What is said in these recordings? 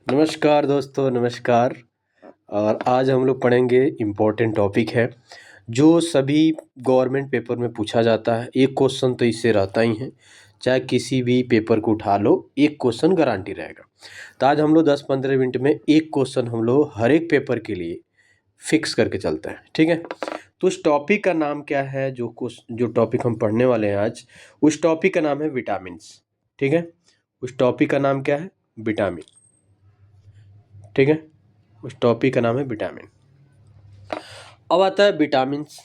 नमस्कार दोस्तों, नमस्कार। और आज हम लोग पढ़ेंगे इम्पोर्टेंट टॉपिक है जो सभी गवर्नमेंट पेपर में पूछा जाता है। एक क्वेश्चन तो इससे रहता ही है, चाहे किसी भी पेपर को उठा लो, एक क्वेश्चन गारंटी रहेगा। तो आज हम लोग 10-15 मिनट में एक क्वेश्चन हम लोग हर एक पेपर के लिए फिक्स करके चलते हैं, ठीक है। तो उस टॉपिक का नाम क्या है, जो टॉपिक हम पढ़ने वाले हैं आज, उस टॉपिक का नाम है विटामिन्स, ठीक है। उस टॉपिक का नाम क्या है? विटामिन, ठीक है। उस टॉपिक का नाम है विटामिन। अब आता है विटामिन्स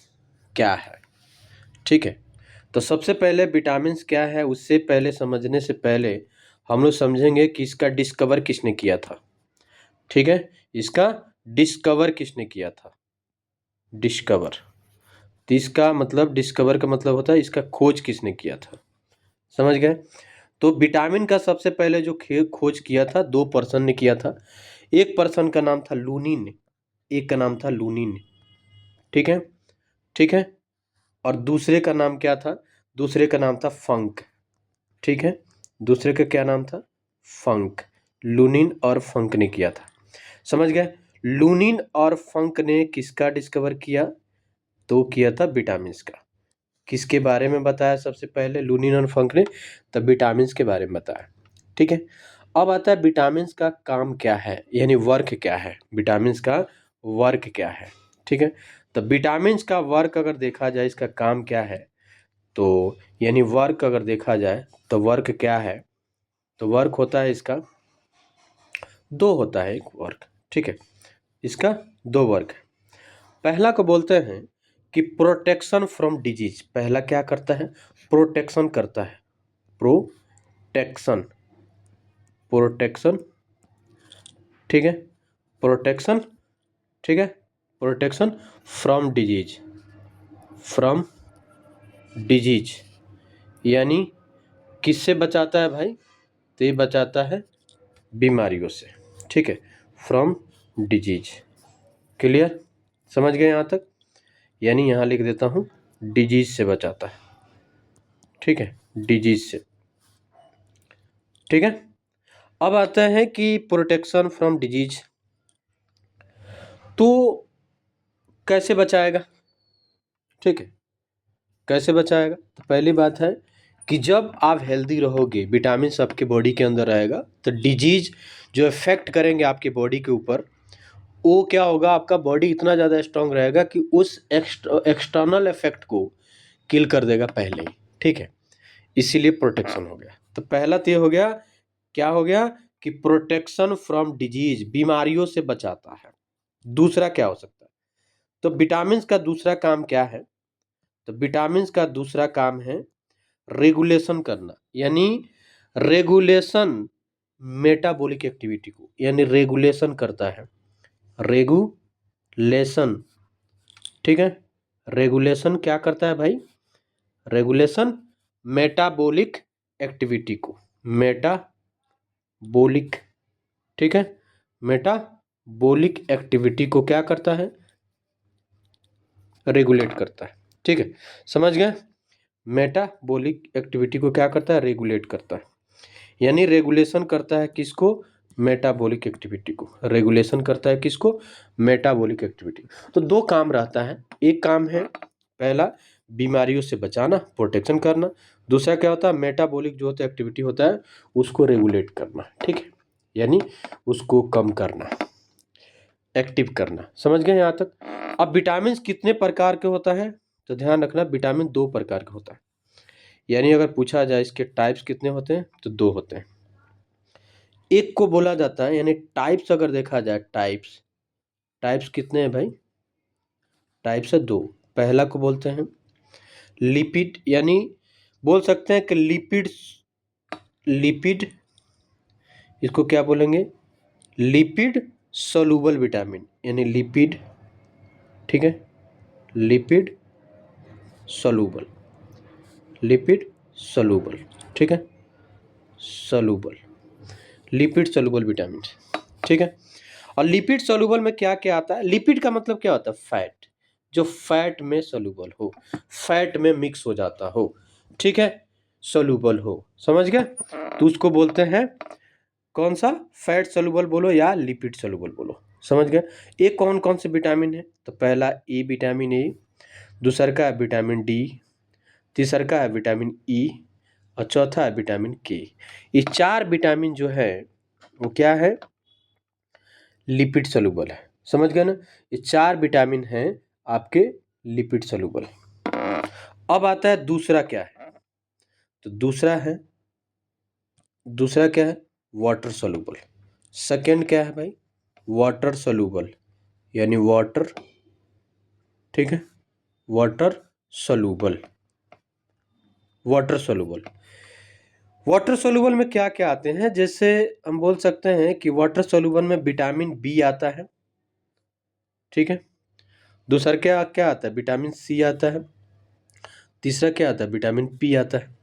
क्या है, ठीक है। तो सबसे पहले विटामिन्स क्या है उससे पहले समझने से पहले हम लोग समझेंगे कि इसका डिस्कवर किसने किया था, ठीक है। इसका डिस्कवर किसने किया था? डिस्कवर। तो इसका मतलब, डिस्कवर का मतलब होता है इसका खोज किसने किया था, समझ गए। तो विटामिन का सबसे पहले जो खोज किया था, दो पर्सन ने किया था। एक पर्सन का नाम था लूनिन, एक का नाम था लूनिन, ठीक है, ठीक है। और दूसरे का नाम क्या था? दूसरे का नाम था फंक, ठीक है। दूसरे का क्या नाम था? फंक। लूनिन और फंक ने किया था, समझ गए। लूनिन और फंक ने किसका डिस्कवर किया? तो किया था विटामिन्स का। किसके बारे में बताया सबसे पहले? लूनिन और फंक ने तब विटामिन्स के बारे में बताया, ठीक है। अब आता है विटामिन्स का काम क्या है, यानी वर्क क्या है। विटामिन्स का वर्क क्या है, ठीक है। तो विटामिन्स का वर्क अगर देखा जाए, इसका काम क्या है, तो यानी वर्क अगर देखा जाए तो वर्क क्या है, तो वर्क होता है इसका दो होता है, एक वर्क, ठीक है। इसका दो वर्क है। पहला को बोलते हैं कि प्रोटेक्शन फ्रॉम डिजीज। पहला क्या करता है? प्रोटेक्शन करता है। प्रोटेक्शन, प्रोटेक्शन, ठीक है। प्रोटेक्शन, ठीक है। Protection from disease, from disease यानी किससे बचाता है भाई? तो ये बचाता है बीमारियों से, ठीक है। फ्रॉम डिजीज, क्लियर, समझ गए यहाँ तक? यानी यहाँ लिख देता हूँ डिजीज से बचाता है, ठीक है, डिजीज से, ठीक है। अब आता है कि प्रोटेक्शन फ्रॉम डिजीज, तो कैसे बचाएगा, ठीक है। कैसे बचाएगा? तो पहली बात है कि जब आप हेल्दी रहोगे, विटामिन आपके बॉडी के अंदर रहेगा, तो डिजीज जो इफेक्ट करेंगे आपके बॉडी के ऊपर, वो क्या होगा, आपका बॉडी इतना ज़्यादा स्ट्रांग रहेगा कि उस एक्सटर्नल इफेक्ट को किल कर देगा पहले ही, ठीक है। इसीलिए प्रोटेक्शन हो गया। तो पहला तो ये हो गया, क्या हो गया कि प्रोटेक्शन फ्रॉम डिजीज, बीमारियों से बचाता है। दूसरा क्या हो सकता है? तो विटामिन का दूसरा काम क्या है? तो विटामिन का दूसरा काम है रेगुलेशन करना, यानी रेगुलेशन मेटाबॉलिक एक्टिविटी को, यानी रेगुलेशन करता है। रेगुलेशन, ठीक है। रेगुलेशन क्या करता है भाई? रेगुलेशन मेटाबॉलिक एक्टिविटी को, मेटाबॉलिक, ठीक है। मेटाबॉलिक एक्टिविटी को क्या करता है? रेगुलेट करता है, ठीक है, समझ गए। मेटाबॉलिक एक्टिविटी को क्या करता है? रेगुलेट करता है। यानी रेगुलेशन करता है किसको? मेटाबॉलिक एक्टिविटी को। रेगुलेशन करता है किसको? Metabolic activity. तो दो काम रहता है। एक काम है पहला बीमारियों से बचाना, प्रोटेक्शन करना। दूसरा क्या होता है? मेटाबॉलिक जो होता है एक्टिविटी होता है, उसको रेगुलेट करना, ठीक है, यानी उसको कम करना, एक्टिव करना। समझ गए यहाँ तक? अब विटामिन कितने प्रकार के होता है? तो ध्यान रखना, विटामिन दो प्रकार का होता है। यानी अगर पूछा जाए इसके टाइप्स कितने होते हैं, तो दो होते हैं। एक को बोला जाता है, यानी टाइप्स अगर देखा जाए, टाइप्स, टाइप्स कितने हैं भाई? टाइप्स है दो। पहला को बोलते हैं लिपिड, यानी बोल सकते हैं कि लिपिड, लिपिड, इसको क्या बोलेंगे? लिपिड सोलूबल विटामिन, यानी लिपिड, ठीक है, लिपिड सोलूबल, लिपिड सोलूबल, ठीक है, सोलूबल, लिपिड सोलूबल विटामिन, ठीक है। और लिपिड सोलूबल में क्या क्या आता है? लिपिड का मतलब क्या होता है? फैट, जो फैट में सोलूबल हो, फैट में मिक्स हो जाता हो, ठीक है, सोलूबल हो, समझ गए। तो उसको बोलते हैं कौन सा, फैट सोल्यूबल बोलो या लिपिड सोल्यूबल बोलो, समझ गए। ये कौन कौन से विटामिन है, तो पहला ए विटामिन ए, दूसरा का है विटामिन डी, तीसरा का है विटामिन ई और चौथा है विटामिन के। ये 4 विटामिन जो है वो क्या है, लिपिड सोल्यूबल है, समझ गए ना। ये 4 विटामिन हैं आपके लिपिड सोल्यूबल। अब आता है दूसरा क्या है, तो दूसरा क्या है, वाटर सोल्यूबल। सेकंड क्या है भाई, वाटर सोल्यूबल, यानी वाटर, ठीक है, water soluble. Water soluble, water soluble में क्या क्या आते हैं, जैसे हम बोल सकते हैं कि वाटर सोल्यूबल में विटामिन बी आता है, ठीक है। दूसरा क्या क्या आता है, विटामिन सी आता है। तीसरा क्या आता है, विटामिन पी आता है।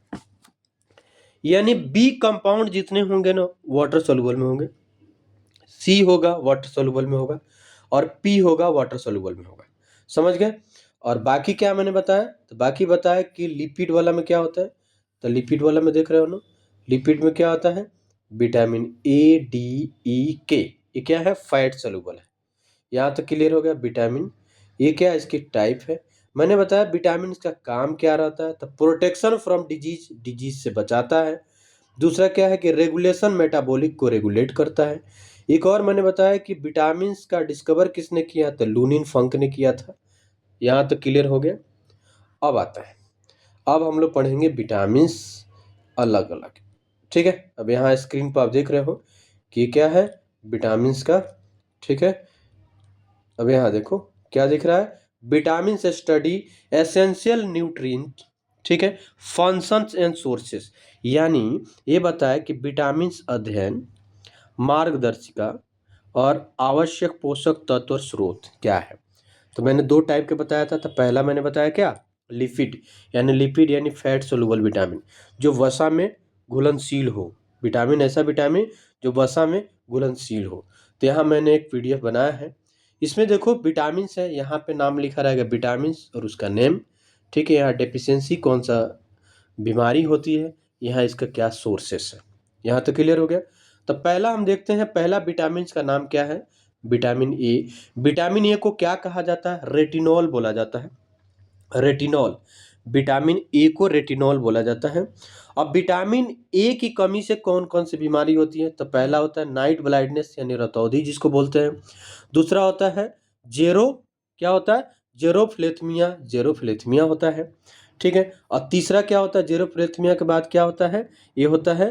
यानी बी कंपाउंड जितने होंगे ना वाटर सोल्यूबल में होंगे, सी होगा वाटर सोल्यूबल में होगा और पी होगा वाटर सोल्यूबल में होगा, समझ गए। और बाकी क्या मैंने बताया, तो बाकी बताया कि लिपिड वाला में क्या होता है, तो लिपिड वाला में देख रहे हो ना, लिपिड में क्या होता है, विटामिन ए डी ई के, ये क्या है, फैट सोल्यूबल है। यहाँ तक क्लियर हो गया। विटामिन ये क्या है, इसकी टाइप है। मैंने बताया विटामिन का काम क्या रहता है, तो प्रोटेक्शन फ्रॉम डिजीज, डिजीज से बचाता है। दूसरा क्या है कि रेगुलेशन, मेटाबॉलिक को रेगुलेट करता है। एक और मैंने बताया कि विटामिन का डिस्कवर किसने किया, तो लूनिन फंक ने किया था। यहाँ तक क्लियर हो गया। अब आता है, अब हम लोग पढ़ेंगे विटामिन अलग अलग, ठीक है। अब यहाँ स्क्रीन पर आप देख रहे हो कि क्या है विटामिन का, ठीक है। अब यहाँ देखो क्या दिख रहा है, विटामिन स्टडी एसेंशियल न्यूट्रिएंट, ठीक है, फंक्शंस एंड सोर्सेस। यानी ये बताया कि विटामिन अध्ययन, मार्गदर्शिका और आवश्यक पोषक तत्व और स्रोत क्या है। तो मैंने 2 टाइप के बताया था। तो पहला मैंने बताया क्या, लिपिड यानी फैट सोल्यूबल विटामिन, जो वसा में घुलनशील हो। विटामिन ऐसा विटामिन जो वसा में घुलनशील हो। तो यहाँ मैंने एक पीडीएफ बनाया है, इसमें देखो विटामिन है, यहाँ पे नाम लिखा रहेगा विटामिन और उसका नेम, ठीक है। यहाँ डेफिशिएंसी कौन सा बीमारी होती है, यहाँ इसका क्या सोर्सेस है। यहाँ तो क्लियर हो गया। तो पहला हम देखते हैं, पहला विटामिन का नाम क्या है, विटामिन ए। विटामिन ए को क्या कहा जाता है, रेटिनॉल बोला जाता है। रेटिनॉल, विटामिन ए को रेटिनॉल बोला जाता है। अब विटामिन ए की कमी से कौन कौन सी बीमारी होती है, तो पहला होता है नाइट ब्लाइंडनेस यानी रतौंधी जिसको बोलते हैं। दूसरा होता है जेरो, क्या होता है, जेरोफ्लेथमिया, जेरोफ्लेथमिया होता है, ठीक है। और तीसरा क्या होता है, जेरोफ्लेथमिया के बाद क्या होता है, ये होता है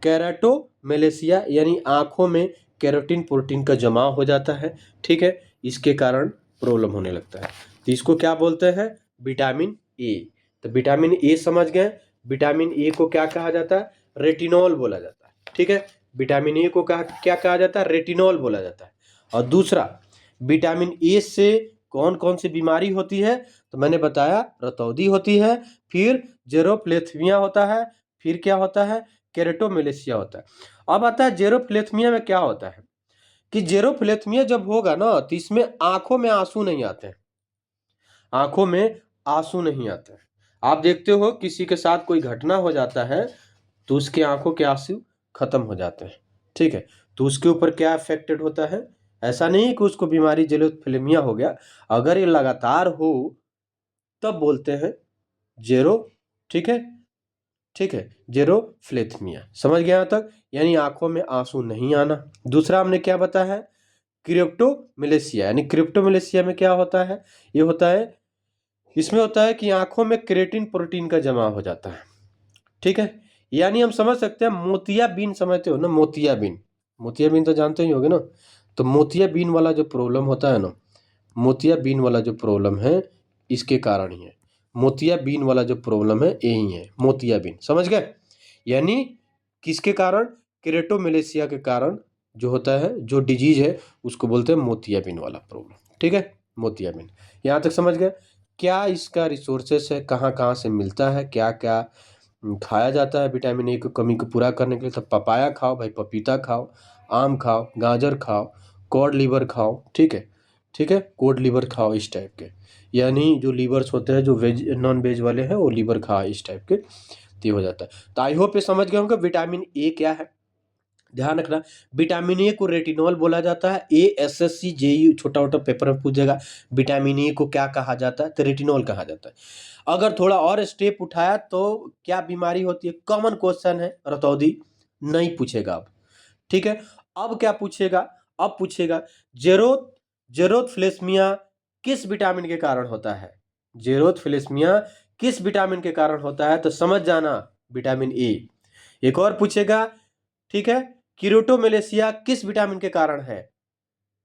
कैराटोमेलेसिया, यानी आंखों में कैरोटीन प्रोटीन का जमाव हो जाता है, ठीक है। इसके कारण प्रॉब्लम होने लगता है। तो इसको क्या बोलते हैं, विटामिन ए। तो विटामिन ए समझ गए। विटामिन ए को क्या कहा जाता है, रेटिनॉल बोला जाता है, ठीक है। विटामिन ए को क्या कहा जाता है, रेटिनॉल बोला जाता है। और दूसरा, विटामिन ए से कौन कौन सी बीमारी होती है, तो मैंने बताया रतौंधी होती है, फिर जेरोप्लेथमिया होता है, फिर क्या होता है, केरेटोमेलेसिया होता है। अब आता है जेरोप्लेथमिया में क्या होता है, कि जेरोप्लेथमिया जब होगा ना तो इसमें आंखों में आंसू नहीं आते हैं, आंखों में आंसू नहीं आते हैं। आप देखते हो किसी के साथ कोई घटना हो जाता है तो उसकी आंखों के आंसू खत्म हो जाते हैं, ठीक है। तो उसके ऊपर क्या अफेक्टेड होता है, ऐसा नहीं कि उसको बीमारी जेरोप्लेथमिया हो गया, अगर ये लगातार हो तब बोलते हैं जेरो, ठीक है, ठीक है, जेरोफ्लेथमिया। समझ गया यहाँ तक, यानी आंखों में आंसू नहीं आना। दूसरा हमने क्या बताया है, क्रिप्टोमेलेसिया, यानी क्रिप्टोमेलेसिया में क्या होता है, ये होता है, इसमें होता है कि आंखों में क्रेटिन प्रोटीन का जमा हो जाता है, ठीक है। यानी हम समझ सकते हैं मोतियाबिंद, समझते हो ना, मोतियाबिंद, मोतियाबिंद तो जानते ही होगे ना। तो मोतियाबिंद वाला जो प्रॉब्लम होता है ना, मोतियाबिंद वाला जो प्रॉब्लम है इसके कारण ही है। मोतियाबिंद वाला जो प्रॉब्लम है यही है, मोतियाबिंद, समझ गए। यानी किसके कारण, केरेटोमेलेसिया के कारण जो होता है, जो डिजीज है उसको बोलते हैं मोतियाबिंद वाला प्रॉब्लम, ठीक है, मोतियाबिंद। यहाँ तक समझ गए। क्या इसका रिसोर्सेस है, कहाँ कहाँ से मिलता है, क्या क्या खाया जाता है विटामिन ए की कमी को पूरा करने के लिए, तो पपाया खाओ भाई, पपीता खाओ, आम खाओ, गाजर खाओ, कॉड लीवर खाओ, ठीक है, ठीक है, कोड लीवर खाओ, इस टाइप के। यानी जो लीवर्स होते हैं जो वेज नॉन वेज वाले हैं वो लीवर खाओ, इस टाइप के, तो ये हो जाता है। तो आई होप ये समझ गए होंगे विटामिन ए क्या है। ध्यान रखना, विटामिन ए को रेटिनॉल बोला जाता है। एएसएससी जेयू छोटा छोटा पेपर में पूछेगा विटामिन ए को क्या कहा जाता है, तो रेटिनॉल कहा जाता है। अगर थोड़ा और स्टेप उठाया तो क्या बीमारी होती है, कॉमन क्वेश्चन है, रतौदी नहीं पूछेगा अब, ठीक है। अब क्या पूछेगा, अब पूछेगा जेरोथ्लेस्मिया किस विटामिन के कारण होता है, जेरोथ्लेस्मिया किस विटामिन के कारण होता है, तो समझ जाना विटामिन ए। एक और पूछेगा, ठीक है, कीरोटोमेलेसिया किस विटामिन के कारण है,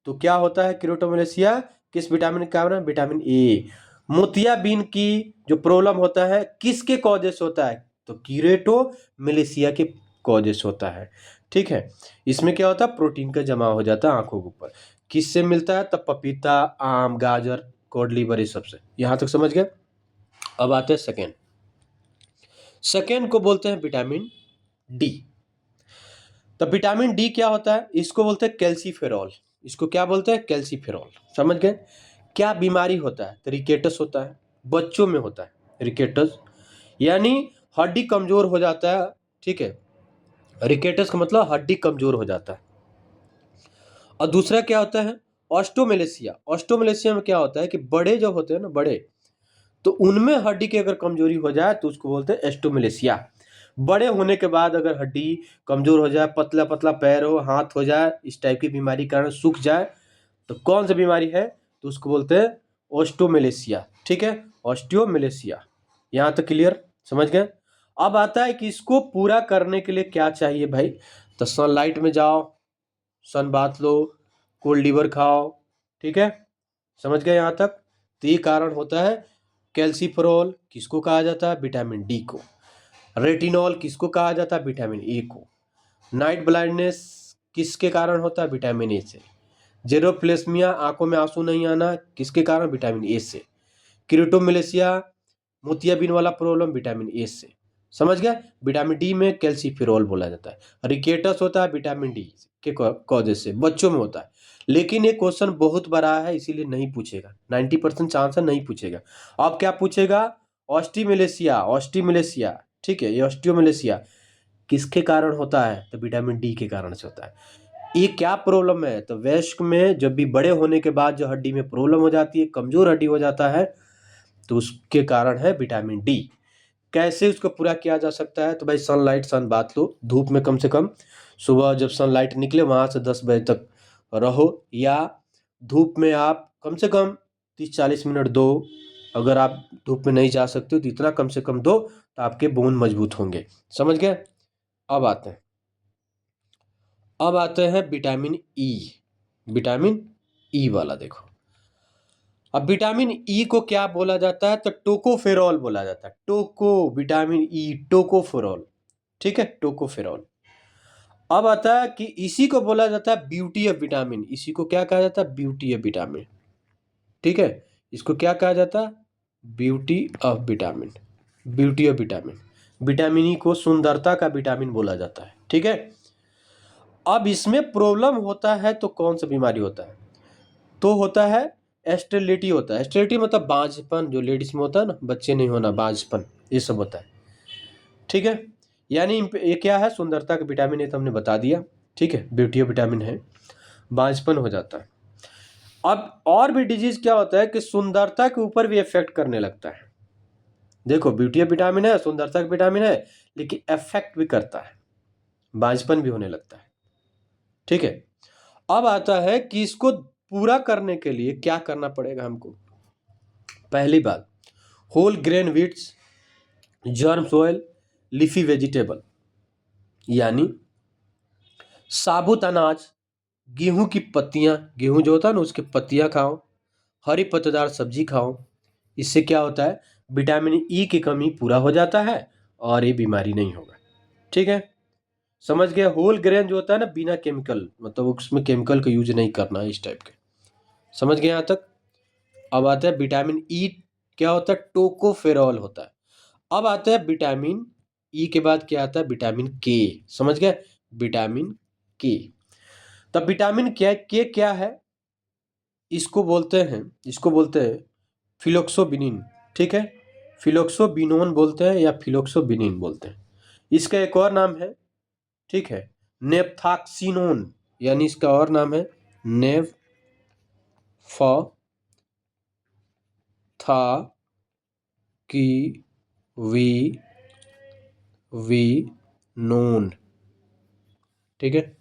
तो क्या होता है कीरोटोमेलेसिया किस विटामिन के कारण, विटामिन ए। मोतियाबिंद की जो प्रॉब्लम होता है किसके कॉजेस होता है, तो कीरेटोमेलेसिया के कॉजेस होता है, ठीक है। इसमें क्या होता है, प्रोटीन का जमा हो जाता है आंखों के ऊपर। किससे मिलता है, तब पपीता, आम, गाजर, कॉड लिवर, इस सबसे। यहां तक समझ गए। अब आते हैं सेकेंड, सेकेंड को बोलते हैं विटामिन डी। तो विटामिन डी क्या होता है, इसको बोलते हैं कैल्सीफेरॉल, इसको क्या बोलते हैं, कैल्सीफेरॉल। समझ गए। क्या बीमारी होता है, तो रिकेटस होता है, बच्चों में होता है रिकेटस, यानी हड्डी कमजोर हो जाता है, ठीक है। रिकेटस का मतलब हड्डी कमजोर हो जाता है। और दूसरा क्या होता है, ऑस्टोमेलेसिया। ऑस्टोमेलेसिया में क्या होता है कि बड़े जो होते हैं ना, बड़े, तो उनमें हड्डी की अगर कमजोरी हो जाए तो उसको बोलते हैं एस्टोमेलेसिया। बड़े होने के बाद अगर हड्डी कमजोर हो जाए, पतला पतला पैर हो, हाथ हो जाए, इस टाइप की बीमारी के कारण सूख जाए, तो कौन सी बीमारी है, तो उसको बोलते हैं ऑस्टोमेलेसिया, ठीक है, ऑस्टियोमेलेसिया। यहाँ तक क्लियर, समझ गए। अब आता है कि इसको पूरा करने के लिए क्या चाहिए भाई, तो सनलाइट में जाओ, सन बात लो, कोल्ड लिवर खाओ, ठीक है, समझ गए यहाँ तक। तो ये कारण होता है। कैल्सीफेरॉल किसको कहा जाता है, विटामिन डी को। रेटिनॉल किसको कहा जाता है, विटामिन ए को। नाइट ब्लाइंडनेस किसके कारण होता है, विटामिन ए से। जेरोप्लेस्मिया आंखों में आंसू नहीं आना किसके कारण, विटामिन ए से। क्रीटोमेलेसिया मोतियाबिंद वाला प्रॉब्लम विटामिन ए से। समझ गया। विटामिन डी में कैल्सीफेरॉल बोला जाता है। रिकेटस होता है विटामिन डी के कॉजेज से, बच्चों में होता है। लेकिन ये क्वेश्चन बहुत बड़ा है इसीलिए नहीं पूछेगा, 90% चांस है नहीं पूछेगा। अब क्या पूछेगा, ऑस्टियोमेलेसिया, ऑस्टियोमेलेसिया, ठीक है, ये ऑस्टियोमेलेसिया किसके कारण होता है, तो विटामिन डी के कारण से होता है। ये क्या प्रॉब्लम है, तो वयस्क में जब भी बड़े होने के बाद जो हड्डी में प्रॉब्लम हो जाती है, कमजोर हड्डी हो जाता है, तो उसके कारण है विटामिन डी। कैसे उसको पूरा किया जा सकता है, तो भाई सनलाइट, सन बात लो, धूप में कम से कम सुबह जब सनलाइट निकले वहां से 10 बजे तक रहो, या धूप में आप कम से कम 30-40 मिनट दो। अगर आप धूप में नहीं जा सकते हो तो इतना कम से कम दो, तो आपके बोन मजबूत होंगे। समझ गए। अब आते हैं, अब आते हैं विटामिन ई। विटामिन ई वाला देखो, अब विटामिन ई को क्या बोला जाता है, तो टोकोफेरॉल बोला जाता है। टोको, विटामिन ई, टोकोफेरॉल, ठीक है, टोकोफेरॉल। अब आता है कि इसी को बोला जाता है ब्यूटी ऑफ विटामिन। इसी को क्या कहा जाता है, ब्यूटी ऑफ विटामिन, ठीक है। इसको क्या कहा जाता है, beauty of vitamin, beauty of vitamin. Vitamin E को सुंदरता का विटामिन बोला जाता है, ठीक है। अब इसमें प्रॉब्लम होता है तो कौन सा बीमारी होता है, तो होता है एस्टेरिलिटी होता है। एस्टेरिलिटी मतलब बांझपन, जो लेडीज में होता है ना, बच्चे नहीं होना, बांझपन, ये सब होता है, ठीक है। यानी ये क्या है, सुंदरता का विटामिन है, तो हमने बता दिया, ठीक है, ब्यूटी विटामिन है, बांझपन हो जाता है। अब और भी डिजीज क्या होता है कि सुंदरता के ऊपर भी इफेक्ट करने लगता है। देखो ब्यूटी विटामिन है, सुंदरता का विटामिन है, लेकिन इफेक्ट भी करता है, बांझपन भी होने लगता है, ठीक है। अब आता है कि इसको पूरा करने के लिए क्या करना पड़ेगा हमको। पहली बात, होल ग्रेन व्हीट्स, जर्म सोयल, लीफी वेजिटेबल, यानी साबुत अनाज, गेहूं की पत्तियां, गेहूं जो होता है ना उसकी पत्तियां खाओ, हरी पत्तेदार सब्जी खाओ। इससे क्या होता है, विटामिन ई की कमी पूरा हो जाता है और ये बीमारी नहीं होगा, ठीक है। समझ गए। होल ग्रेन जो होता है ना, बिना केमिकल, मतलब उसमें केमिकल का यूज नहीं करना है, इस टाइप के। समझ गए यहाँ तक। अब आता है विटामिन ई क्या होता है, टोकोफेरॉल होता है। अब आता है विटामिन ई के बाद क्या आता है, विटामिन के। समझ गए, विटामिन के। तब विटामिन के क्या है, इसको बोलते हैं, इसको बोलते हैं फिलोक्सोबिनिन, ठीक है, फिलोक्सोबिनोन बोलते हैं या फिलोक्सोबिनिन बोलते हैं। इसका एक और नाम है, ठीक है, नेफ्थाक्सिनोन, यानी इसका और नाम है नेफ्थाक्सिनोन, ठीक है।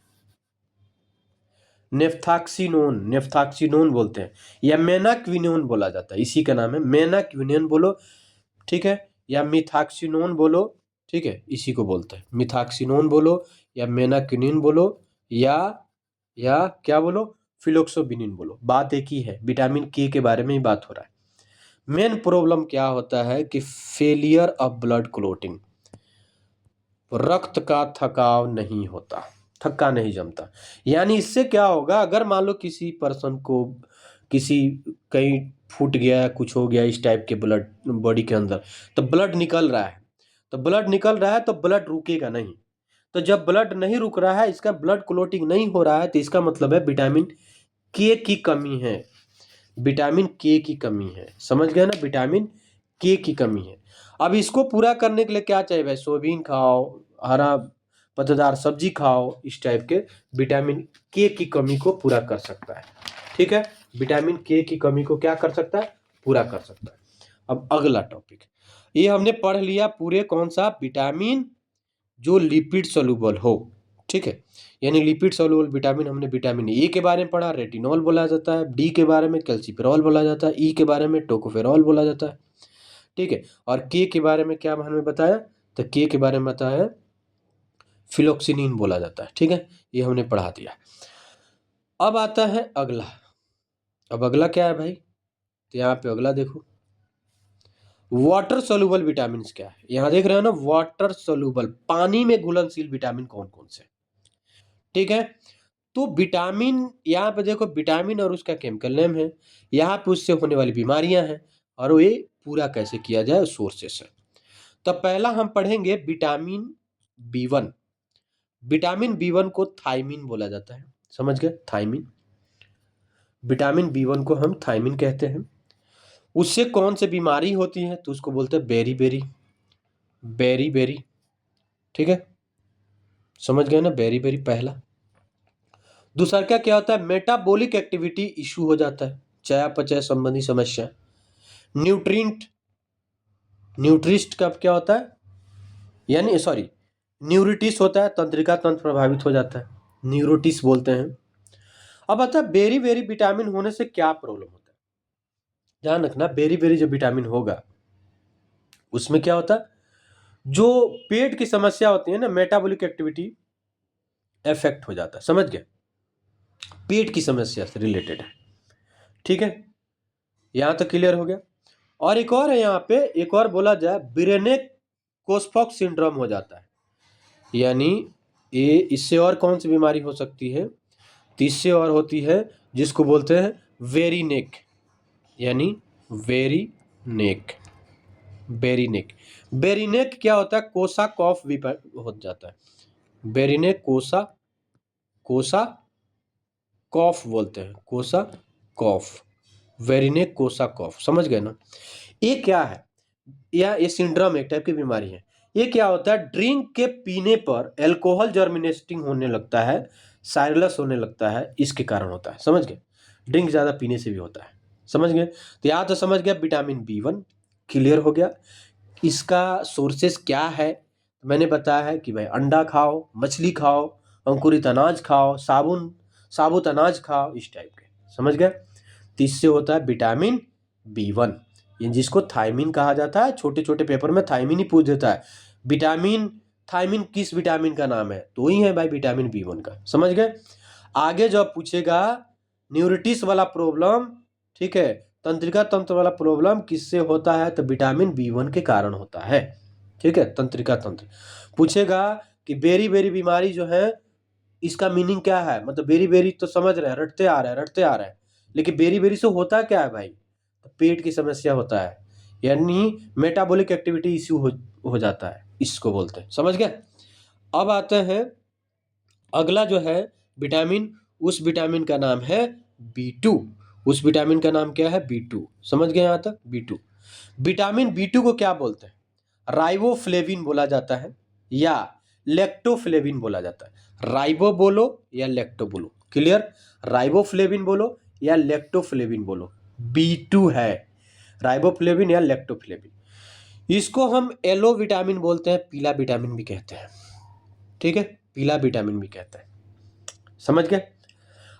नेफ्थाक्सिनोन बोलते हैं, या मेनाक्विनोन बोला जाता है, इसी का नाम है मेनाक्विनोन बोलो, ठीक है, या मिथाक्सिनोन बोलो, ठीक है, इसी को बोलते हैं। मिथाक्सिनोन बोलो या मेनाक्विनिन बोलो या क्या बोलो, फिलोक्सोबिनिन बोलो, बात एक ही है, विटामिन के बारे में ही बात हो रहा है। मेन प्रॉब्लम क्या होता है कि फेलियर ऑफ ब्लड क्लोटिंग, रक्त का थकाव नहीं होता, थक्का नहीं जमता। यानी इससे क्या होगा, अगर मान लो किसी पर्सन को किसी कहीं फूट गया, कुछ हो गया इस टाइप के ब्लड बॉडी के अंदर, तो ब्लड निकल रहा है, तो ब्लड रुकेगा नहीं। तो जब ब्लड नहीं रुक रहा है, इसका ब्लड क्लोटिंग नहीं हो रहा है, तो इसका मतलब है विटामिन के की कमी है, विटामिन के की कमी है, समझ गए ना, विटामिन के की कमी है। अब इसको पूरा करने के लिए क्या चाहिए भाई, सोयाबीन खाओ, हरा पत्तेदार सब्जी खाओ, इस टाइप के विटामिन के की कमी को पूरा कर सकता है, ठीक है। विटामिन के की कमी को क्या कर सकता है, पूरा कर सकता है। अब अगला टॉपिक, ये हमने पढ़ लिया पूरे कौन सा, विटामिन जो लिपिड सोल्यूबल हो, ठीक है, यानी लिपिड सोल्यूबल विटामिन, हमने विटामिन ए के बारे में पढ़ा, रेटिनॉल बोला जाता है, डी के बारे में कैल्सिफेरॉल बोला जाता है, ई के बारे में टोकोफेरॉल बोला जाता है, ठीक है। और के बारे में क्या हमने बताया, तो के बारे में बताया फिलोक्सिनिन बोला जाता है, ठीक है, ये हमने पढ़ा दिया। अब आता है अगला, अब अगला क्या है भाई, तो यहाँ पे अगला देखो, वाटर सोल्यूबल विटामिन क्या है, यहाँ देख रहे हो ना, वाटर सोल्यूबल, पानी में घुलनशील विटामिन कौन कौन से, ठीक है। तो विटामिन, यहाँ पे देखो विटामिन और उसका केमिकल नेम है, यहाँ पे उससे होने वाली बीमारियां हैं, और ये पूरा कैसे किया जाए सोर्सेस है। तो पहला हम पढ़ेंगे विटामिन बी1, विटामिन बी1 को थायमिन बोला जाता है, समझ गए, थायमिन, विटामिन बी1 को हम थायमिन कहते हैं। उससे कौन सी बीमारी होती है, तो उसको बोलते हैं बेरी बेरी, बेरी बेरी, ठीक है, समझ गए ना, बेरी बेरी पहला। दूसरा क्या होता है, मेटाबॉलिक एक्टिविटी इशू हो जाता है, चयापचय संबंधी समस्या। न्यूट्रिएंट, न्यूट्रिस्ट का क्या होता है, यानी सॉरी न्यूरिटिस होता है, तंत्रिका तंत्र प्रभावित हो जाता है, न्यूरोटिस बोलते हैं। अब आता है बेरी बेरी विटामिन होने से क्या प्रॉब्लम होता है, ध्यान रखना, बेरी बेरी जो विटामिन होगा उसमें क्या होता है, जो पेट की समस्या होती है ना, मेटाबॉलिक एक्टिविटी इफेक्ट हो जाता है, समझ गए, पेट की समस्या से रिलेटेड है, ठीक है, यहां तक क्लियर हो गया। और एक और है यहाँ पे, एक और बोला जाए, बिरेनेक कोस्फॉक्स सिंड्रोम हो जाता है, यानी ये, इससे और कौन सी बीमारी हो सकती है, तो इससे और होती है जिसको बोलते हैं वेरिनेक, यानी वेरिनेक, बेरिनेक, बेरिनेक क्या होता है, कोसा कॉफ भी हो जाता है, बेरिनेक कोसा, कोसा कॉफ बोलते हैं, कोसा कॉफ, वेरिनेक कोसा कॉफ, समझ गए ना। ये क्या है, या ये सिंड्रोम एक टाइप की बीमारी है। ये क्या होता है, ड्रिंक के पीने पर एल्कोहल जर्मिनेटिंग होने लगता है, साइरलस होने लगता है, इसके कारण होता है, समझ गए, ड्रिंक ज्यादा पीने से भी होता है, समझ गए। तो यहाँ तो समझ गया विटामिन बी1 क्लियर हो गया। इसका सोर्सेस क्या है, मैंने बताया है कि भाई अंडा खाओ, मछली खाओ, अंकुरित अनाज खाओ, साबुत अनाज खाओ, इस टाइप के, समझ गए। तो इससे होता है विटामिन बी1, ये जिसको थायमिन कहा जाता है, छोटे छोटे पेपर में थायमिन ही पूछ देता है, विटामिन थायमिन किस विटामिन का नाम है, तो ही है भाई विटामिन बी1 का, समझ गए। आगे जब पूछेगा न्यूरिटिस वाला प्रॉब्लम, ठीक है, तंत्रिका तंत्र वाला प्रॉब्लम किससे होता है, तो विटामिन बी1 के कारण होता है, ठीक है, तंत्रिका तंत्र। पूछेगा कि बेरी बेरी बीमारी जो है, इसका मीनिंग क्या है, मतलब बेरी बेरी तो समझ रहे हैं, रटते आ रहे हैं, लेकिन बेरी बेरी से होता क्या है भाई, तो पेट की समस्या होता है, यानी मेटाबॉलिक एक्टिविटी इश्यू हो जाता है, इसको बोलते हैं, समझ गए। अब आते हैं अगला जो है विटामिन, उस विटामिन का नाम है बी2, उस विटामिन का नाम क्या है, बी2, समझ गए यहाँ तक, बी2। विटामिन बी2 को क्या बोलते हैं, राइबोफ्लेविन बोला जाता है, या लेक्टोफ्लेविन बोला जाता है। राइबो बोलो या लेक्टो बोलो, क्लियर? राइबोफ्लेविन बोलो या लेक्टोफ्लेविन बोलो, B2 है, राइबोफ्लेविन या लेक्टोफ्लेविन। इसको हम येलो विटामिन बोलते हैं, पीला विटामिन भी कहते हैं, ठीक है, पीला विटामिन भी कहते हैं, समझ गए?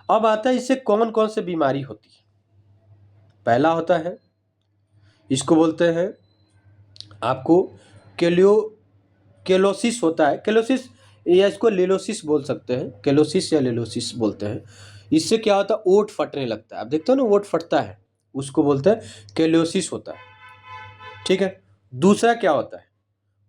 अब आता है इससे कौन कौन से बीमारी होती है। पहला होता है, इसको बोलते हैं आपको केलोसिस होता है, केलोसिस या इसको लेलोसिस बोल सकते हैं, केलोसिस या लेलोसिस बोलते हैं। इससे क्या होता है, ओट फटने लगता है, आप देखते हो ना ओट फटता है, उसको बोलते हैं केलोसिस होता है, ठीक है। दूसरा क्या होता है,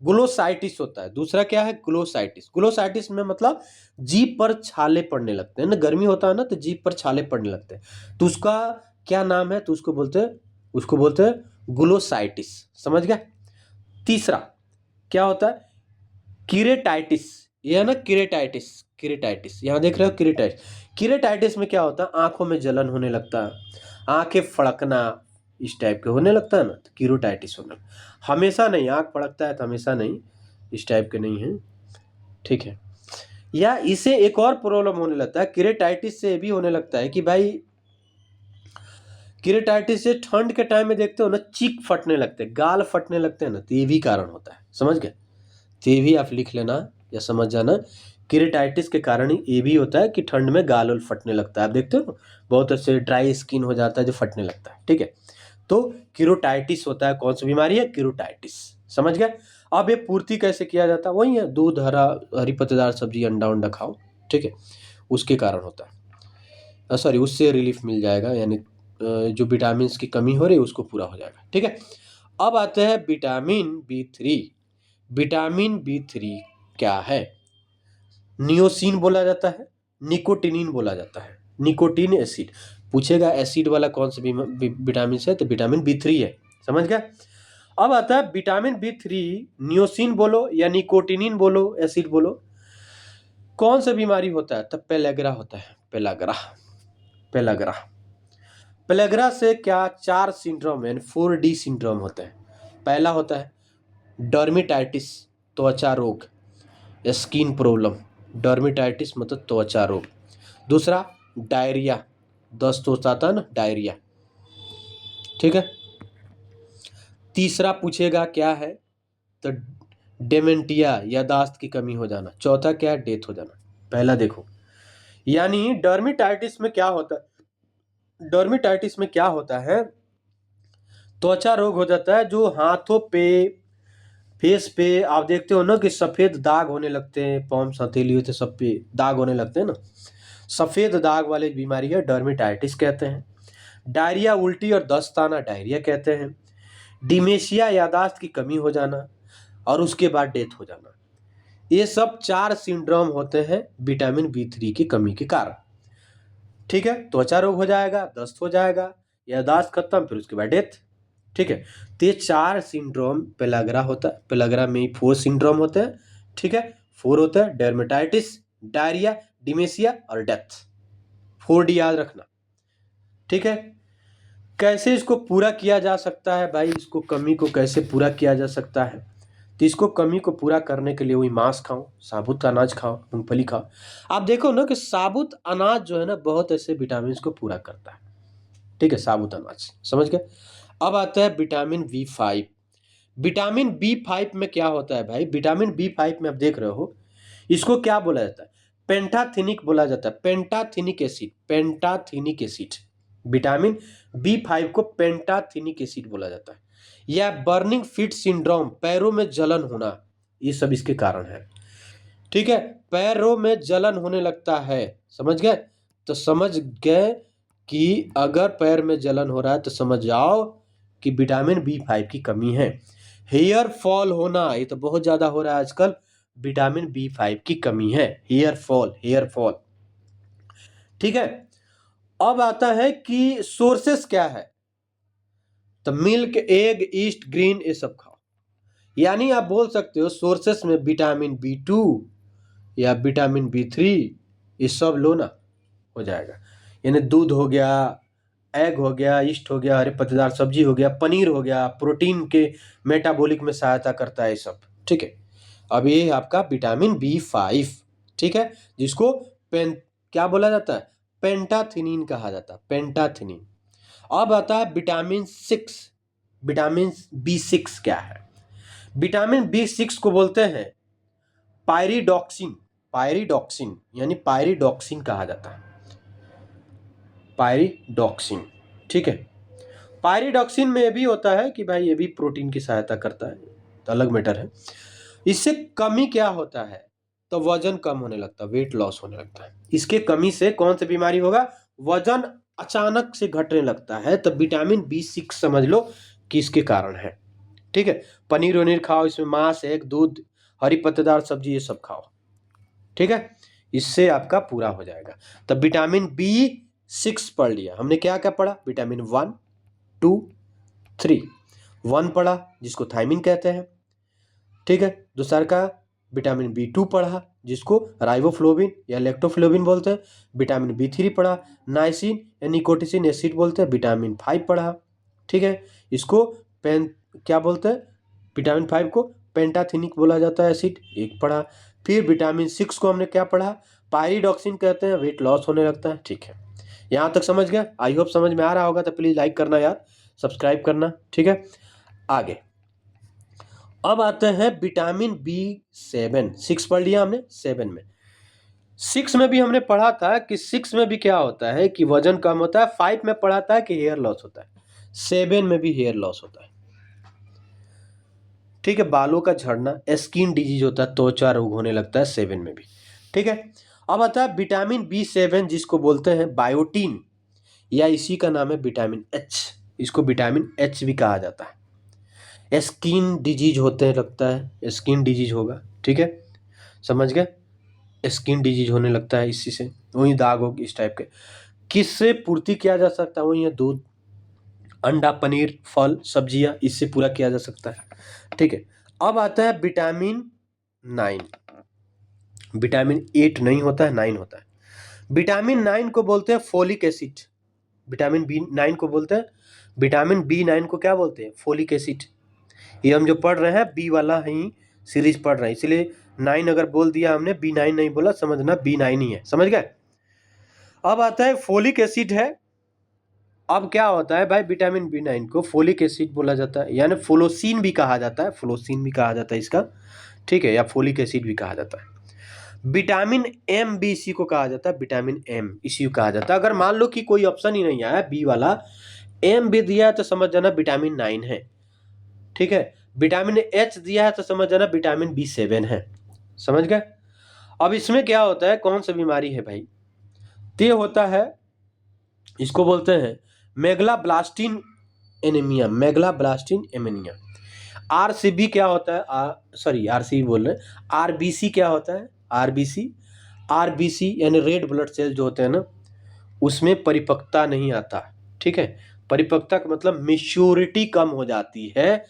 ग्लोसाइटिस होता है। दूसरा क्या है, ग्लोसाइटिस। ग्लोसाइटिस में मतलब जीभ पर छाले पड़ने लगते हैं ना, गर्मी होता है ना तो जीभ पर छाले पड़ने लगते हैं, तो उसका क्या नाम है, तो उसको बोलते हैं ग्लोसाइटिस, समझ गया? तीसरा क्या होता है, कीरेटाइटिस, ये है ना कीरेटाइटिस, कीरेटाइटिस यहाँ देख रहे हो, कीरेटाइटिस। कीरेटाइटिस में क्या होता है, आंखों में जलन होने लगता है, आंखें फड़कना, इस टाइप के होने लगता है ना, तो कीरेटाइटिस होना। हमेशा नहीं, आंख फड़कता है तो हमेशा नहीं, इस टाइप के नहीं है, ठीक है। या इसे एक और प्रॉब्लम होने लगता है, कीरेटाइटिस से ये भी होने लगता है कि भाई कीरेटाइटिस से ठंड के टाइम में देखते हो ना, चीक फटने लगते हैं, गाल फटने लगते हैं ना, तो ये भी कारण होता है, समझ गए? तो ये भी आप लिख लेना या समझ जाना, कीरेटाइटिस के कारण ये भी होता है कि ठंड में गाल वाल फटने लगता है, आप देखते हो ना बहुत ऐसे ड्राई स्किन हो जाता है जो फटने लगता है, ठीक है। तो कीरेटाइटिस होता है, कौन सी बीमारी है, कीरेटाइटिस, समझ गए? अब ये पूर्ति कैसे किया जाता है, वही है, दूध, हरी पत्तेदार सब्जी, अंडा उंडा खाओ, ठीक है, उसके कारण होता है, सॉरी उससे रिलीफ मिल जाएगा, यानी जो विटामिन की कमी हो रही है उसको पूरा हो जाएगा, ठीक है। अब आते हैं विटामिन B3। विटामिन B3 क्या है, नियोसिन बोला जाता है, निकोटिनिन बोला जाता है, निकोटीन एसिड। पूछेगा एसिड वाला कौन सा विटामिन है, तो विटामिन B3 है, समझ गया? अब आता है विटामिन B3, नियोसिन बोलो या निकोटिनिन बोलो, एसिड बोलो, कौन सा बीमारी होता है, तब पेलेग्रा होता है, पेलाग्रा, पेलाग्रा। पेलेग्रा से क्या 4 सिंड्रोम यानी 4D सिंड्रोम होते हैं। पहला होता है डर्मिटाइटिस, त्वचा रोग, स्किन प्रॉब्लम, डर्मिटाइटिस मतलब त्वचा रोग। दूसरा डायरिया, दस्त होता था ना, डायरिया, ठीक है। तीसरा पूछेगा क्या है, तो डेमेंटिया, यादाश्त की कमी हो जाना। चौथा क्या है, डेथ हो जाना। पहला देखो, यानी डर्मिटाइटिस में क्या होता है, डर्मिटाइटिस में क्या होता है, त्वचा रोग हो जाता है, जो हाथों पे, फेस पे आप देखते हो ना कि सफेद दाग होने लगते हैं, पॉम्स हथेली होते सब पे दाग होने लगते हैं ना, सफेद दाग वाली बीमारी है डर्मिटाइटिस कहते हैं। डायरिया, उल्टी और दस्त आना, डायरिया कहते हैं। डिमेंशिया, यादाश्त की कमी हो जाना, और उसके बाद डेथ हो जाना, ये सब 4 सिंड्रोम होते हैं विटामिन B3 की कमी के कारण, ठीक है। त्वचा रोग हो जाएगा, दस्त हो जाएगा, यादाश्त खत्म, फिर उसके बाद डेथ, ठीक है। तो ये 4 सिंड्रोम पेलाग्रा होता है, पेलाग्रा में ही 4 सिंड्रोम होते हैं, ठीक है। 4 होता है, डर्मेटाइटिस, डायरिया, डिमेंशिया और डेथ, 4D याद रखना, ठीक है। कैसे इसको पूरा किया जा सकता है भाई, इसको कमी को कैसे पूरा किया जा सकता है, तो इसको कमी को पूरा करने के लिए वही मांस खाओ, साबुत अनाज खाओ, मूंगफली खाओ। आप देखो ना कि साबुत अनाज जो है ना बहुत ऐसे विटामिन को पूरा करता है, ठीक है, साबुत अनाज, समझ गए? अब आता है विटामिन B5। विटामिन B5 में क्या होता है भाई, विटामिन B5 में आप देख रहे हो, इसको क्या बोला जाता है, पेंटाथेनिक बोला जाता है, pantothenic acid, pantothenic acid. Vitamin B5 को पेंटाथेनिक एसिड बोला जाता है। या बर्निंग फीट सिंड्रोम, पैरों में जलन होना, ये सब इसके कारण है, ठीक है। पैरों में जलन होने लगता है, समझ गए? तो समझ गए कि अगर पैर में जलन हो रहा है तो समझ जाओ कि विटामिन B5 की कमी है। हेयर फॉल होना, ये तो बहुत ज्यादा हो रहा है आजकल, विटामिन B5 की कमी है, हेयर फॉल, हेयर फॉल, ठीक है। अब आता है कि सोर्सेस क्या है, तो मिल्क, एग, ईस्ट, ग्रीन, ये सब खाओ। यानी आप बोल सकते हो सोर्सेस में विटामिन B2 या विटामिन B3, ये सब लो ना, हो जाएगा। यानी दूध हो गया, एग हो गया, ईस्ट हो गया, हरे पत्तेदार सब्जी हो गया, पनीर हो गया, प्रोटीन के मेटाबॉलिक में सहायता करता है ये सब, ठीक है। अब ये आपका विटामिन B5, ठीक है, जिसको क्या बोला जाता है, पेंटाथिनीन कहा जाता है, पेंटाथिनीन। अब आता है विटामिन 6। विटामिन B6 क्या है? विटामिन B6 को बोलते हैं पायरिडॉक्सिन। पायरिडॉक्सिन यानी पायरिडॉक्सिन कहा जाता है, पायरिडॉक्सिन, ठीक है। पायरिडॉक्सिन में ये भी होता है कि भाई ये भी प्रोटीन की सहायता करता है, तो अलग मैटर है। इससे कमी क्या होता है, तो वजन कम होने लगता है, वेट लॉस होने लगता है। इसके कमी से कौन सी बीमारी होगा, वजन अचानक से घटने लगता है, तो विटामिन B6 समझ लो कि इसके कारण है, ठीक है। पनीर वनीर खाओ, इसमें मांस, एग, दूध, हरी पत्तेदार सब्जी, ये सब खाओ, ठीक है, इससे आपका पूरा हो जाएगा। तब विटामिन B6 पढ़ लिया हमने, क्या क्या पढ़ा, विटामिन 1, 2, 3। 1 पढ़ा जिसको थायमिन कहते हैं, ठीक है। दूसरा का विटामिन B2 पढ़ा जिसको राइबोफ्लोविन या लेक्टोफ्लोविन बोलते हैं। विटामिन B3 पढ़ा, नाइसिन या निकोटिसिन एसिड बोलते हैं। विटामिन 5 पढ़ा, ठीक है, इसको क्या बोलते हैं, विटामिन 5 को पेंटाथिनिक बोला जाता है, एसिड, एक पढ़ा। फिर विटामिन 6 को हमने क्या पढ़ा, पायरिडॉक्सिन कहते हैं, वेट लॉस होने लगता है, ठीक है। यहाँ तक समझ गया? आई होप समझ में आ रहा होगा, तो प्लीज लाइक करना यार, सब्सक्राइब करना, ठीक है। आगे अब आते हैं विटामिन B7। 6 पढ़ लिया हमने, 7 में, 6 में भी हमने पढ़ा था कि 6 में भी क्या होता है कि वजन कम होता है। 5 में पढ़ा था कि हेयर लॉस होता है, 7 में भी हेयर लॉस होता है, ठीक है। बालों का झड़ना, स्किन डिजीज होता है, त्वचा रोग होने लगता है 7 में भी, ठीक है। अब आता है विटामिन B7 जिसको बोलते हैं बायोटीन, या इसी का नाम है विटामिन H। इसको विटामिन H भी कहा जाता है। स्किन डिजीज होते लगता है, स्किन डिजीज होगा, ठीक है, समझ गए, स्किन डिजीज होने लगता है इसी से, वही दाग हो इस टाइप के। किससे पूर्ति किया जा सकता है, वही है दूध, अंडा, पनीर, फल, सब्जियां, इससे पूरा किया जा सकता है, ठीक है। अब आता है विटामिन 9। विटामिन 8 नहीं होता है, 9 होता है। विटामिन 9 को बोलते हैं फोलिक एसिड। विटामिन B9 को बोलते हैं, विटामिन B9 को क्या बोलते हैं, फोलिक एसिड। ये हम जो पढ़ रहे हैं बी वाला ही सीरीज पढ़ रहे हैं, इसलिए 9 अगर बोल दिया हमने, B9 नहीं बोला, समझना B9 ही है, समझ गए। अब आता है फोलिक एसिड है। अब क्या होता है भाई, विटामिन B9 को फोलिक एसिड बोला जाता है, यानी फोलोसिन भी कहा जाता है, फोलोसिन भी कहा जाता है इसका, ठीक है, या फोलिक एसिड भी कहा जाता है। विटामिन MBC को कहा जाता है, विटामिन M इसी को कहा जाता है। अगर मान लो कि कोई ऑप्शन ही नहीं आया बी वाला, M भी दिया है तो समझ जाना विटामिन 9 है, ठीक है। विटामिन H दिया है तो समझ जाना विटामिन B7 है, समझ गए। अब इसमें क्या होता है, कौन सा बीमारी है भाई, ते होता है, इसको बोलते हैं मेगलाब्लास्टिन एनीमिया, मेगलाब्लास्टिन एनीमिया। RCB क्या होता है, सॉरी RCB बोल रहे हैं, RBC क्या होता है, RBC यानी रेड ब्लड सेल जो होते हैं ना, उसमें परिपक्वता नहीं आता, ठीक है। परिपक्वता का मतलब मेच्योरिटी कम हो जाती है,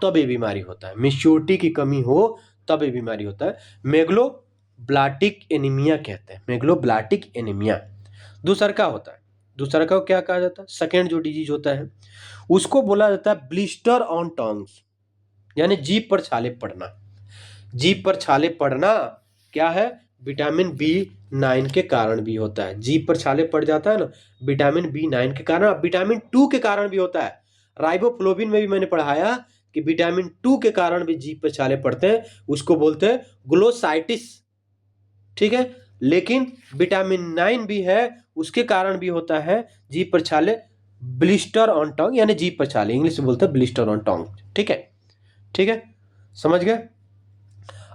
तब ये बीमारी होता है। मेच्योरिटी की कमी हो तब ये बीमारी होता है, मेगलोब्लास्टिक एनीमिया कहते हैं, मेगलोब्लास्टिक एनीमिया। दूसरा का होता है, दूसरा का क्या कहा जाता है, सेकेंड जो डिजीज होता है उसको बोला जाता है ब्लिस्टर ऑन टंग्स, यानी जीभ पर छाले पड़ना। जीभ पर छाले पड़ना क्या है, विटामिन B9 के कारण भी होता है। जीभ पर छाले पड़ जाता है ना, विटामिन B9 के कारण। विटामिन 2 के कारण भी होता है, राइबोफ्लोविन में भी मैंने पढ़ाया कि विटामिन 2 के कारण भी जीभ पर छाले पड़ते हैं, उसको बोलते हैं ग्लोसाइटिस, ठीक है। लेकिन विटामिन 9 भी है, उसके कारण भी होता है जीभ पर छाले, ब्लिस्टर ऑन टंग यानी जीभ पर छाले, इंग्लिश में बोलते हैं ब्लिस्टर ऑन टंग, ठीक है, ठीक है, समझ गए।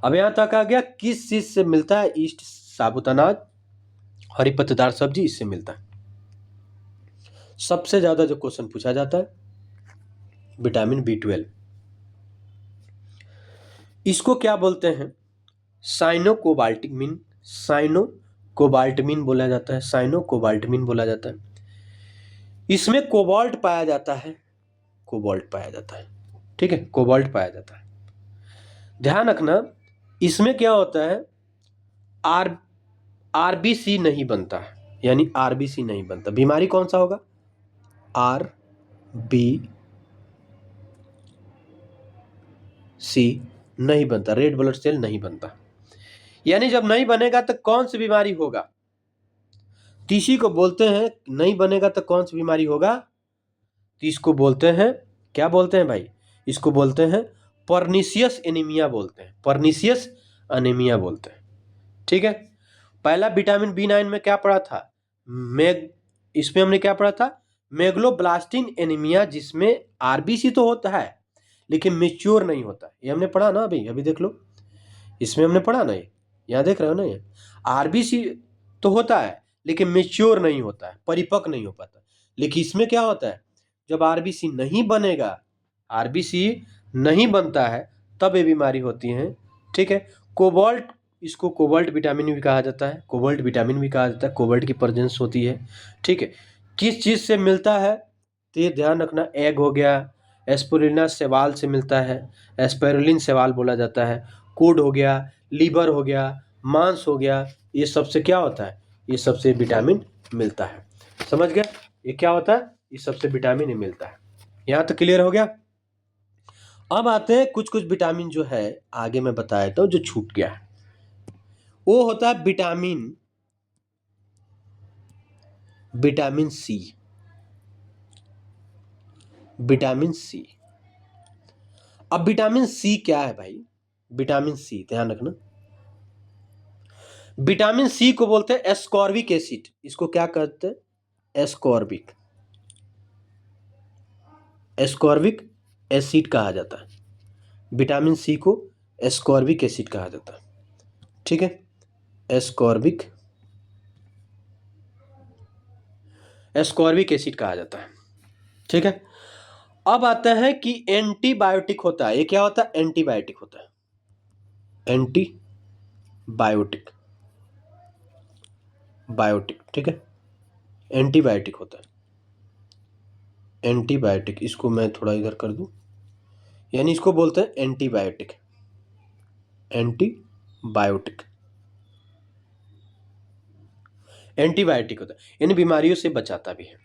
अब यहां तक आ गया किस चीज से मिलता है, ईस्ट, साबुत अनाज, हरी पत्तेदार सब्जी, इससे मिलता है। सबसे ज्यादा जो क्वेश्चन पूछा जाता है विटामिन B12, इसको क्या बोलते हैं, साइनोकोबाल्टमिन, साइनोकोबाल्टमिन बोला जाता है, साइनोकोबाल्टमिन बोला जाता है। इसमें कोबाल्ट पाया जाता है, कोबाल्ट पाया जाता है, ठीक है, कोबाल्ट पाया जाता है। ध्यान रखना, इसमें क्या होता है, RBC नहीं बनता है, यानी RBC नहीं बनता। बीमारी कौन सा होगा, RBC नहीं बनता, रेड ब्लड सेल नहीं बनता। यानी जब नहीं बनेगा तो कौन सी बीमारी होगा, तो इसी को बोलते हैं, नहीं बनेगा तो कौन सी बीमारी होगा, तो इसको बोलते हैं, क्या बोलते हैं भाई, इसको बोलते हैं पर्नीशियस एनीमिया बोलते हैं, पर्नीशियस एनीमिया बोलते हैं। ठीक है, पहला विटामिन B9 में क्या पढ़ा था, मेग इसमें हमने क्या पढ़ा था, मेगलोब्लास्टिन एनीमिया, जिसमें आरबीसी तो होता है लेकिन मेच्योर नहीं होता। ये हमने पढ़ा ना, अभी देख लो, इसमें हमने पढ़ा ना, ये यहाँ देख रहे हो ना, ये आरबीसी तो होता है लेकिन मेच्योर नहीं होता है, परिपक्व नहीं हो पाता। लेकिन इसमें क्या होता है, जब आरबीसी नहीं बनेगा, आरबीसी नहीं बनता है, तब ये बीमारी होती है। ठीक है, कोबाल्ट, इसको कोबाल्ट विटामिन भी कहा जाता है, कोबाल्ट विटामिन भी कहा जाता है, कोबाल्ट की प्रेजेंस होती है। ठीक है, किस चीज़ से मिलता है, तो ये ध्यान रखना, एग हो गया, एस्पिरुलिना शैवाल से मिलता है, एस्पिरुलिन शैवाल बोला जाता है, कोड हो गया, लीवर हो गया, मांस हो गया, ये सबसे क्या होता है, ये सबसे विटामिन मिलता है। समझ गए, ये क्या होता है, ये सबसे विटामिन ही मिलता है। यहाँ तक क्लियर हो गया। अब आते हैं कुछ कुछ विटामिन जो है, आगे मैं बताया था जो छूट गया है, वो होता है विटामिन सी, विटामिन सी। अब विटामिन सी क्या है भाई, विटामिन सी ध्यान रखना, विटामिन सी को बोलते हैं एस्कॉर्बिक एसिड, इसको क्या कहते हैं, एस्कॉर्बिक, एस्कॉर्बिक एसिड कहा जाता है, विटामिन सी को एस्कॉर्बिक एसिड कहा जाता है। ठीक है, एस्कॉर्बिक एसिड कहा जाता है। ठीक है, अब आता है कि एंटीबायोटिक होता है, ये क्या होता है, एंटीबायोटिक होता है, एंटीबायोटिक, बायोटिक। ठीक है, एंटीबायोटिक होता है, एंटीबायोटिक, इसको मैं थोड़ा इधर कर दूं, यानी इसको बोलते हैं एंटीबायोटिक, एंटीबायोटिक, एंटीबायोटिक होता है, यानी बीमारियों से बचाता भी है।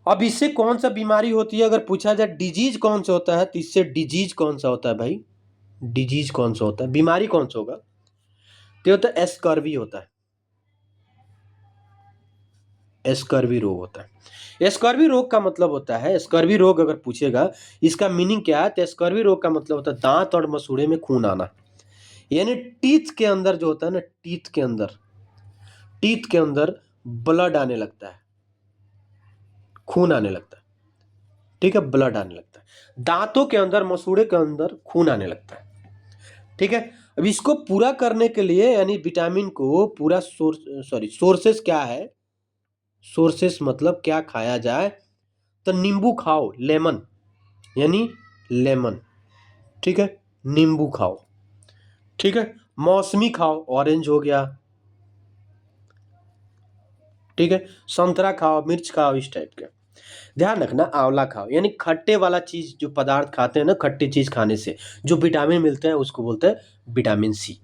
अब इससे कौन सा बीमारी होती है, अगर पूछा जाए डिजीज कौन सा होता है, तो इससे डिजीज कौन सा होता है भाई, डिजीज कौन सा होता है, बीमारी कौन सा होगा, तो होता है एस्कर्वी होता है, एस्कर्वी रोग होता है। एस्कर्वी रोग का मतलब होता है, एस्कर्वी रोग अगर पूछेगा इसका मीनिंग क्या है, तो एस्कर्वी रोग का मतलब होता है दांत और मसूड़े में खून आना, यानी टीथ के अंदर जो होता है ना, टीथ के अंदर ब्लड आने लगता है, खून आने लगता है। ठीक है, ब्लड आने लगता है, दांतों के अंदर, मसूड़े के अंदर खून आने लगता है। ठीक है, अब इसको पूरा करने के लिए, यानी विटामिन को पूरा सोर्सेस क्या है, सोर्सेस मतलब क्या खाया जाए, तो नींबू खाओ, लेमन, यानी लेमन। ठीक है, नींबू खाओ। ठीक है, मौसमी खाओ, ऑरेंज हो गया। ठीक है, संतरा खाओ, मिर्च खाओ, इस टाइप के। ध्यान रखना, आंवला खाओ, यानी खट्टे वाला चीज, जो पदार्थ खाते हैं ना, खट्टी चीज खाने से जो विटामिन मिलते हैं उसको बोलते हैं विटामिन सी,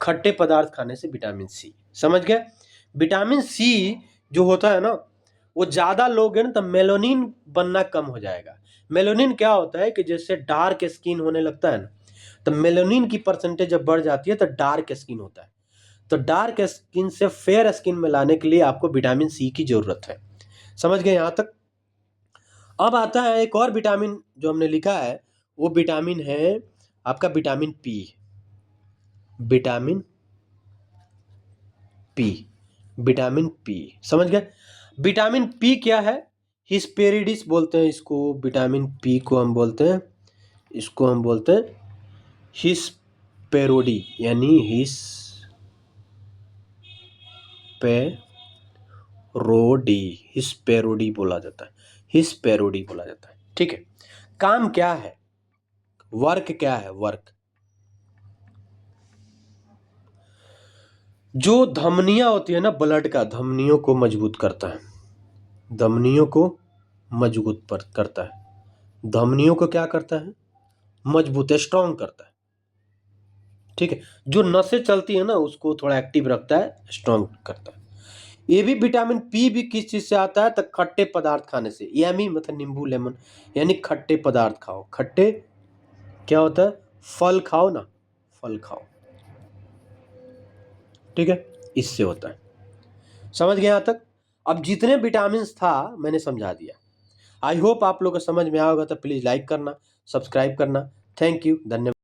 खट्टे पदार्थ खाने से विटामिन सी। समझ गए, विटामिन सी जो होता है ना, वो ज्यादा लोगे ना तो मेलानिन बनना कम हो जाएगा। मेलानिन क्या होता है कि जैसे डार्क स्किन होने लगता है ना, तो मेलानिन की परसेंटेज जब बढ़ जाती है तो डार्क स्किन होता है। तो डार्क स्किन से फेयर स्किन में लाने के लिए आपको विटामिन सी की जरूरत है। समझ गए यहाँ तक। अब आता है एक और विटामिन जो हमने लिखा है, वो विटामिन है आपका vitamin P, vitamin P, vitamin P. समझ गए, विटामिन पी क्या है, हिस्पेरिडिस बोलते हैं इसको, विटामिन पी को हम बोलते हैं, इसको हम बोलते हैं हिस्पेरोडी, यानी हिस्पेरोडी बोला जाता है, हिस्पेरोडी बोला जाता है। ठीक है, काम क्या है, वर्क क्या है, वर्क, जो धमनियां होती है ना ब्लड का, धमनियों को मजबूत करता है, धमनियों को मजबूत करता है, धमनियों को क्या करता है, मजबूत, स्ट्रांग करता है। ठीक है, जो नसें चलती है ना उसको थोड़ा एक्टिव रखता है, स्ट्रांग करता है। ये भी विटामिन पी भी किस चीज से आता है, तो खट्टे पदार्थ खाने से, यामी मतलब नींबू लेमन, यानी खट्टे पदार्थ खाओ, खट्टे क्या होता है, फल खाओ ना, फल खाओ, ठीक है, इससे होता है। समझ गए यहाँ तक? अब जितने विटामिन था मैंने समझा दिया। आई होप आप लोग को समझ में आया होगा, तो प्लीज़ लाइक करना, सब्सक्राइब करना। थैंक यू, धन्यवाद।